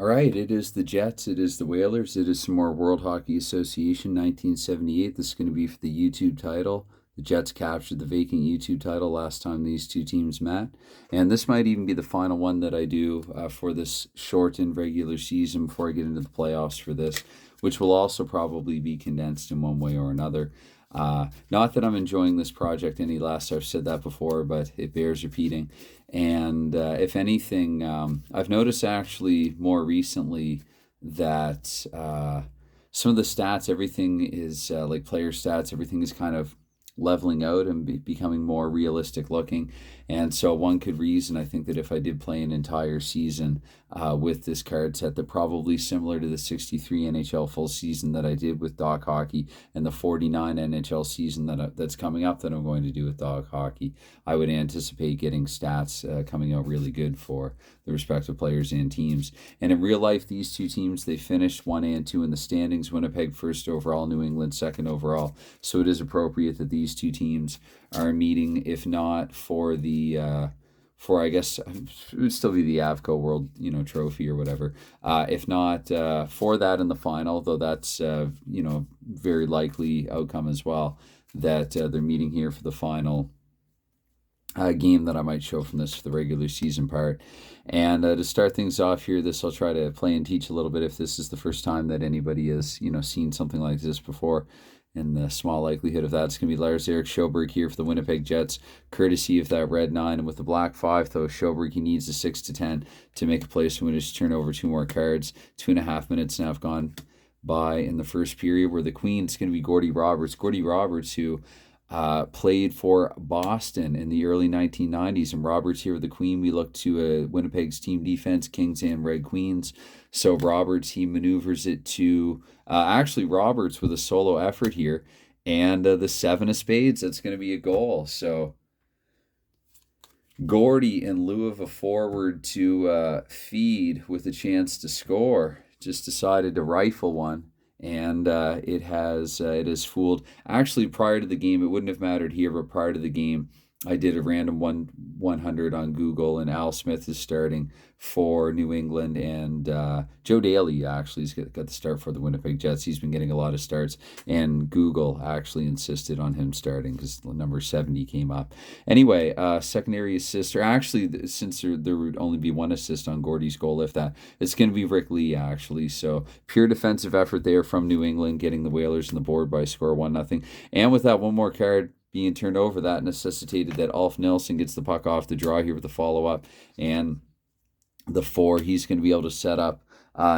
All right, it is the Jets, it is the Whalers, it is some more World Hockey Association 1978. This is going to be for the YouTube title. The Jets captured the vacant YouTube title last time these two teams met. And this might even be the final one that I do for this shortened regular season before I get into the playoffs for this, which will also probably be condensed in one way or another. Not that I'm enjoying this project any less, I've said that before, but it bears repeating. And if anything, I've noticed actually more recently that some of the stats, everything is like player stats, everything is kind of leveling out and becoming more realistic looking. And so one could reason, I think, that if I did play an entire season with this card set, that probably similar to the 63 NHL full season that I did with DoC hockey and the 49 NHL season that's coming up that I'm going to do with DoC hockey, I would anticipate getting stats coming out really good for the respective players and teams. And in real life, these two teams, they finished 1 and 2 in the standings. Winnipeg first overall, New England second overall. So it is appropriate that these two teams are meeting, if not for I guess it would still be the Avco World Trophy or whatever. If not for that in the final, though that's very likely outcome as well, that they're meeting here for the final game that I might show from this for the regular season part. And to start things off here, this I'll try to play and teach a little bit if this is the first time that anybody has seen something like this before. And the small likelihood of that's going to be Lars-Erik Sjoberg here for the Winnipeg Jets, courtesy of that red 9. And with the black 5, though, Sjoberg, he needs a 6-10 to make a play, so we just turn over 2 more cards. 2.5 minutes now have gone by in the first period, where the Queen's going to be Gordie Roberts. Gordie Roberts, who played for Boston in the early 1990s. And Roberts here with the Queen, we look to Winnipeg's team defense, Kings and Red Queens. So Roberts, he maneuvers it to actually Roberts with a solo effort here. And the 7 of spades, that's going to be a goal. So Gordie, in lieu of a forward to feed with a chance to score, just decided to rifle one. And it has fooled. Actually, prior to the game, it wouldn't have mattered here, but prior to the game, I did a random 100 on Google, and Al Smith is starting for New England, and Joe Daly actually has got the start for the Winnipeg Jets. He's been getting a lot of starts, and Google actually insisted on him starting because the number 70 came up. Anyway, secondary assist, or actually, since there would only be one assist on Gordie's goal, if that, it's going to be Rick Lee, actually. So pure defensive effort there from New England, getting the Whalers on the board by a score 1-0. And with that one more card being turned over, that necessitated that Ulf Nilsson gets the puck off the draw here with the follow-up, and the 4, he's going to be able to set up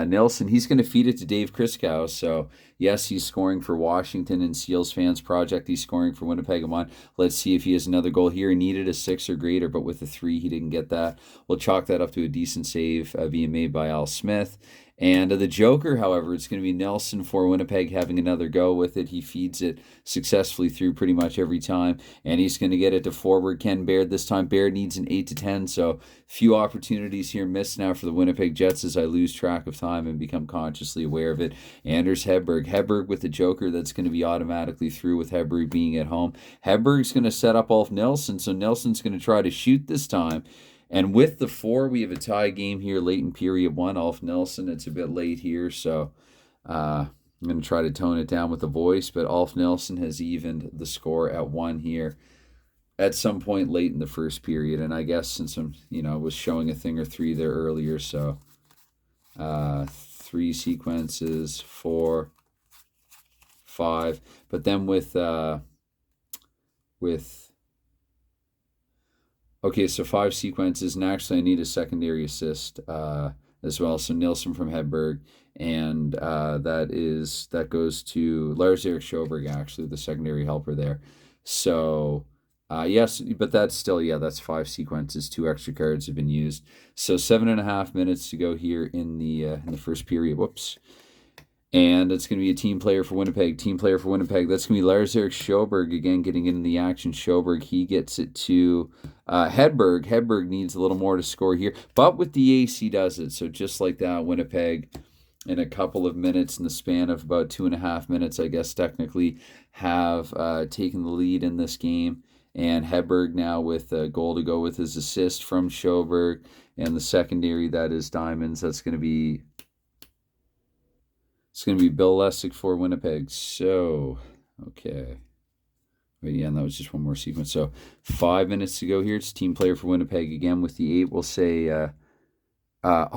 Nilsson. He's going to feed it to Dave Kriskow. So yes, he's scoring for Washington and Seals Fans Project. He's scoring for Winnipeg and 1. Let's see if he has another goal here. He needed a 6 or greater, but with a 3, he didn't get that. We'll chalk that up to a decent save being made by Al Smith. And the Joker, however, it's going to be Nelson for Winnipeg having another go with it. He feeds it successfully through pretty much every time, and he's going to get it to forward Ken Baird this time. Baird needs an 8-10, so few opportunities here missed now for the Winnipeg Jets as I lose track of time and become consciously aware of it. Anders Hedberg. Hedberg with the Joker, that's going to be automatically through with Hedberg being at home. Hedberg's going to set up Ulf Nilsson, so Nilsson's going to try to shoot this time. And with the 4, we have a tie game here late in period 1. Ulf Nilsson, it's a bit late here, so I'm going to try to tone it down with the voice. But Ulf Nilsson has evened the score at 1 here at some point late in the first period. And I guess since I'm, was showing a thing or 3 there earlier, so 3 sequences, 4, 5. But then with okay, so 5 sequences, and actually I need a secondary assist as well. So Nilsson from Hedberg, and that goes to Lars-Erik Sjoberg, actually, the secondary helper there. So yes, but that's still, that's 5 sequences. 2 extra cards have been used. So 7.5 minutes to go here in the first period. Whoops. And it's going to be a team player for Winnipeg. Team player for Winnipeg. That's going to be Lars-Erik Sjoberg again getting into the action. Sjoberg, he gets it to Hedberg. Hedberg needs a little more to score here. But with the ace, he does it. So just like that, Winnipeg, in a couple of minutes, in the span of about 2.5 minutes, I guess technically, have taken the lead in this game. And Hedberg now with a goal to go with his assist from Sjoberg. And the secondary, that is Diamonds. That's going to be It's going to be Bill Lessick for Winnipeg. So, okay. Wait, yeah, and that was just one more sequence. So 5 minutes to go here. It's team player for Winnipeg again with the 8. We'll say, I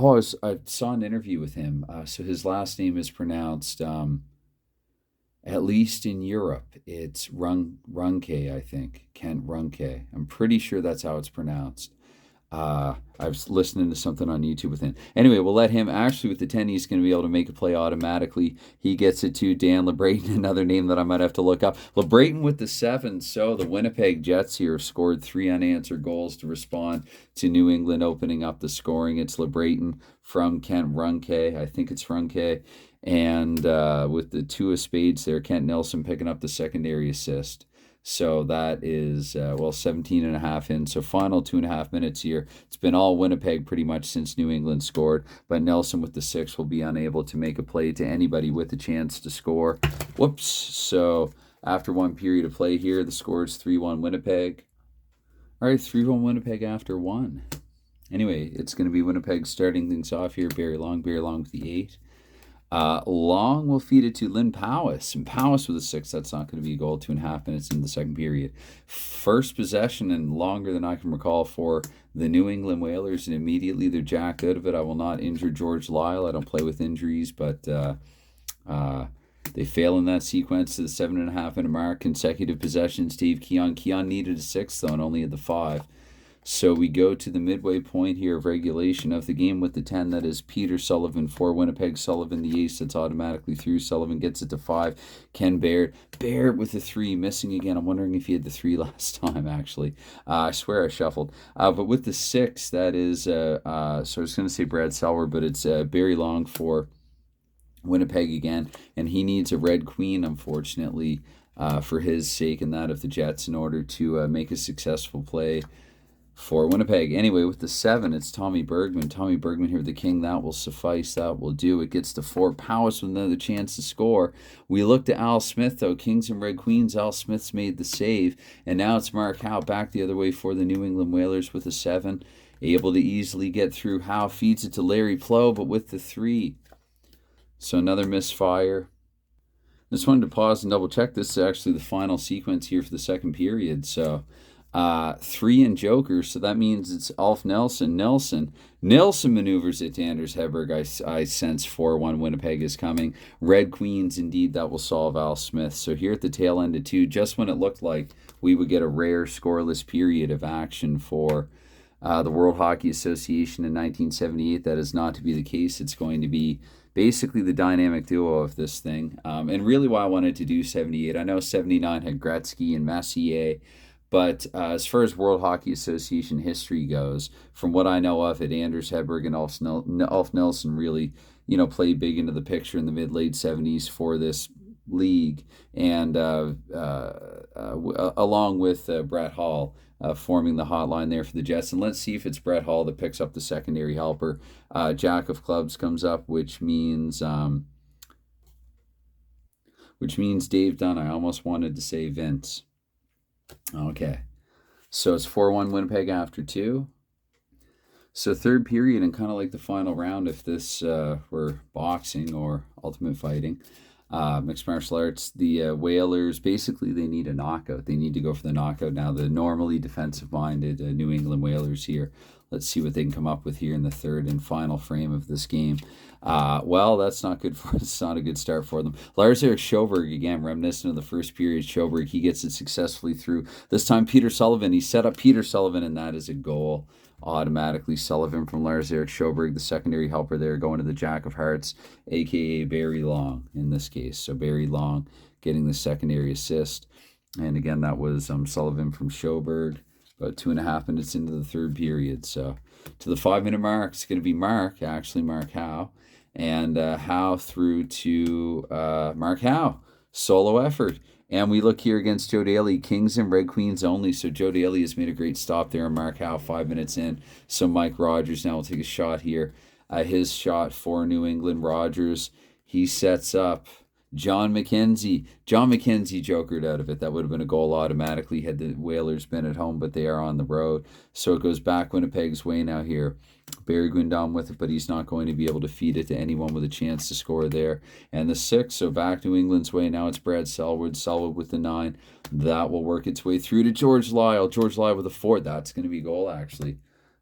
saw an interview with him. So his last name is pronounced, at least in Europe, it's Runke, I think. Kent Runke. I'm pretty sure that's how it's pronounced. I was listening to something on YouTube with him. Anyway, we'll let him. Actually, with the 10, he's going to be able to make a play automatically. He gets it to Dan LeBrayton, another name that I might have to look up. LeBrayton with the 7. So the Winnipeg Jets here scored 3 unanswered goals to respond to New England opening up the scoring. It's LeBrayton from Kent Runke. I think it's Runke. And with the 2 of spades there, Kent Nelson picking up the secondary assist. So that is, 17 and a half in. So final 2.5 minutes here. It's been all Winnipeg pretty much since New England scored. But Nelson with the 6 will be unable to make a play to anybody with a chance to score. Whoops. So after 1 period of play here, the score is 3-1 Winnipeg. All right, 3-1 Winnipeg after 1. Anyway, it's going to be Winnipeg starting things off here. Barry Long with the 8. Long will feed it to Lynn Powis, and Powis with a 6. That's not going to be a goal. 2.5 minutes in the second period. First possession and longer than I can recall for the New England Whalers, and immediately they're jacked out of it. I will not injure George Lyle. I don't play with injuries, but they fail in that sequence to the 7.5 minute mark. Consecutive possessions. Dave Keon needed a 6 though, and only at the 5. So we go to the midway point here of regulation of the game with the 10. That is Peter Sullivan for Winnipeg. Sullivan, the ace that's automatically through. Sullivan gets it to 5. Ken Baird. Baird with the 3, missing again. I'm wondering if he had the 3 last time, actually. I swear I shuffled. But with the 6, that is, so I was going to say Brad Selwer, but it's Barry Long for Winnipeg again. And he needs a red queen, unfortunately, for his sake and that of the Jets in order to make a successful play for Winnipeg. Anyway, with the 7, it's Tommy Bergman. Tommy Bergman here with the king. That will suffice. That will do. It gets to 4. Powis with another chance to score. We look to Al Smith, though. Kings and Red Queens. Al Smith's made the save. And now it's Mark Howe back the other way for the New England Whalers with a 7. Able to easily get through. Howe feeds it to Larry Plow, but with the 3. So another misfire. Just wanted to pause and double check. This is actually the final sequence here for the second period. So 3 in Joker, so that means it's Alf Nelson. Nelson maneuvers it to Anders Hedberg. I sense 4-1 Winnipeg is coming. Red Queens, indeed, that will solve Al Smith. So here at the tail end of 2, just when it looked like we would get a rare scoreless period of action for the World Hockey Association in 1978, that is not to be the case. It's going to be basically the dynamic duo of this thing. And really why I wanted to do 78. I know 79 had Gretzky and Messier, but as far as World Hockey Association history goes, from what I know of it, Anders Hedberg and Alf Nelson really, played big into the picture in the mid-late 70s for this league, and along with Brett Hall forming the hotline there for the Jets. And let's see if it's Brett Hall that picks up the secondary helper. Jack of Clubs comes up, which means Dave Dunn. I almost wanted to say Vince. Okay, so it's 4-1 Winnipeg after 2. So third period, and kind of like the final round, if this were boxing or ultimate fighting, mixed martial arts, the Whalers, basically they need a knockout. They need to go for the knockout now. The normally defensive-minded New England Whalers here. Let's see what they can come up with here in the third and final frame of this game. That's not good for us. It's not a good start for them. Lars-Erik Sjoberg, again, reminiscent of the first period. Sjoberg, he gets it successfully through. This time, Peter Sullivan. He set up Peter Sullivan, and that is a goal. Automatically, Sullivan from Lars-Erik Sjoberg, the secondary helper there, going to the Jack of Hearts, a.k.a. Barry Long in this case. So Barry Long getting the secondary assist. And again, that was Sullivan from Sjoberg. About 2.5 minutes into the third period. So to the 5-minute mark, it's going to be Mark Howe. And Howe through to Mark Howe. Solo effort. And we look here against Joe Daly, Kings and Red Queens only. So Joe Daly has made a great stop there. And Mark Howe 5 minutes in. So Mike Rogers now will take a shot here. His shot for New England. Rogers, he sets up. John McKenzie jokered out of it. That would have been a goal automatically had the Whalers been at home, but they are on the road. So it goes back Winnipeg's way now here. Barry Guindon with it, but he's not going to be able to feed it to anyone with a chance to score there. And the 6, so back New England's way now. It's Brad Selwood with the 9. That will work its way through to George Lyle. George Lyle with a 4. That's going to be a goal, actually. I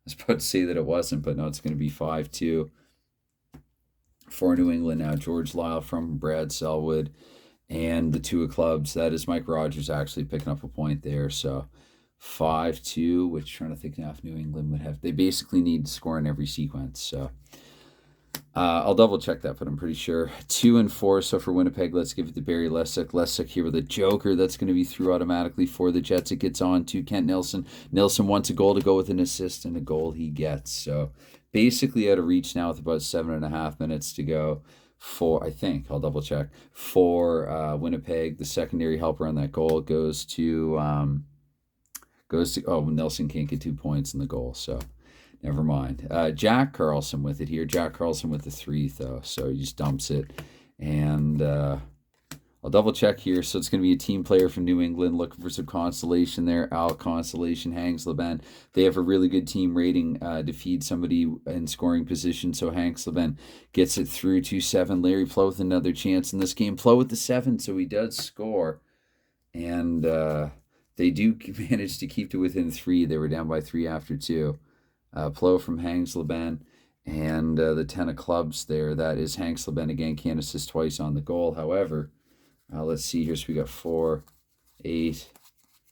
was about to say that it wasn't, but no, it's going to be 5-2 for New England now. George Lyle from Brad Selwood and the 2 of clubs. That is Mike Rogers actually picking up a point there. So 5-2, which trying to think now if New England would have. They basically need to score in every sequence. So I'll double check that, but I'm pretty sure 2 and 4. So for Winnipeg, let's give it to Barry Lesick. Lesick here with a joker that's going to be through automatically for the Jets. It gets on to Kent Nilsson. Nilsson wants a goal to go with an assist, and a goal he gets. So basically out of reach now with about 7.5 minutes to go for, I think, I'll double check, for Winnipeg. The secondary helper on that goal goes to Nilsson can't get 2 points in the goal, so never mind. Jack Carlson with it here. Jack Carlson with the 3, though, so he just dumps it. And I'll double check here. So it's going to be a team player from New England looking for some consolation there. Al Consolation, Hanks Leben. They have a really good team rating to feed somebody in scoring position. So Hanks Leben gets it through to 7. Larry Plow with another chance in this game. Plow with the 7, so he does score. And they do manage to keep to within 3. They were down by 3 after 2. Plow from Hanks Leben. And the 10 of clubs there. That is Hanks Leben again. Can't assist twice on the goal. However, let's see here. So we got 4, 8,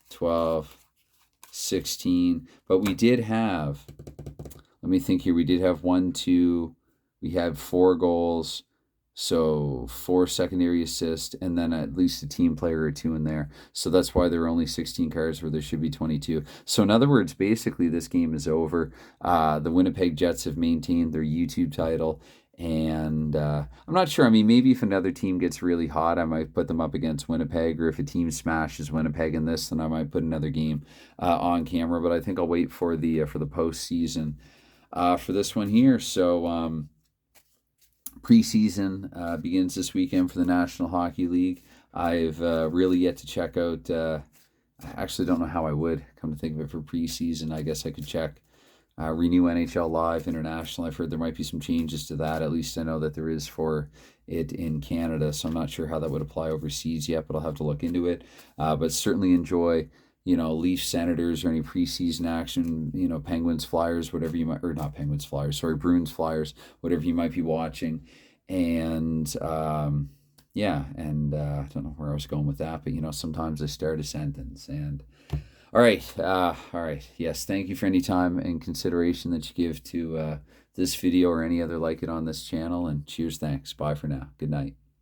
12, 16. But we did have, let me think here. We did have 1, 2. We had 4 goals. So 4 secondary assists, and then at least a team player or 2 in there. So that's why there are only 16 cards where there should be 22. So in other words, basically this game is over. The Winnipeg Jets have maintained their YouTube title. And I'm not sure. I mean, maybe if another team gets really hot, I might put them up against Winnipeg. Or if a team smashes Winnipeg in this, then I might put another game on camera. But I think I'll wait for the postseason for this one here. So preseason begins this weekend for the National Hockey League. I've really yet to check out. I actually don't know how I would come to think of it for preseason. I guess I could check. Renew NHL Live International. I've heard there might be some changes to that. At least I know that there is for it in Canada. So I'm not sure how that would apply overseas yet, but I'll have to look into it. But certainly enjoy, Leafs Senators or any preseason action, Penguins Flyers, whatever you might, or not Penguins Flyers, sorry, Bruins Flyers, whatever you might be watching. And I don't know where I was going with that, but sometimes I start a sentence and. All right. Yes, thank you for any time and consideration that you give to this video or any other like it on this channel. And cheers, thanks. Bye for now. Good night.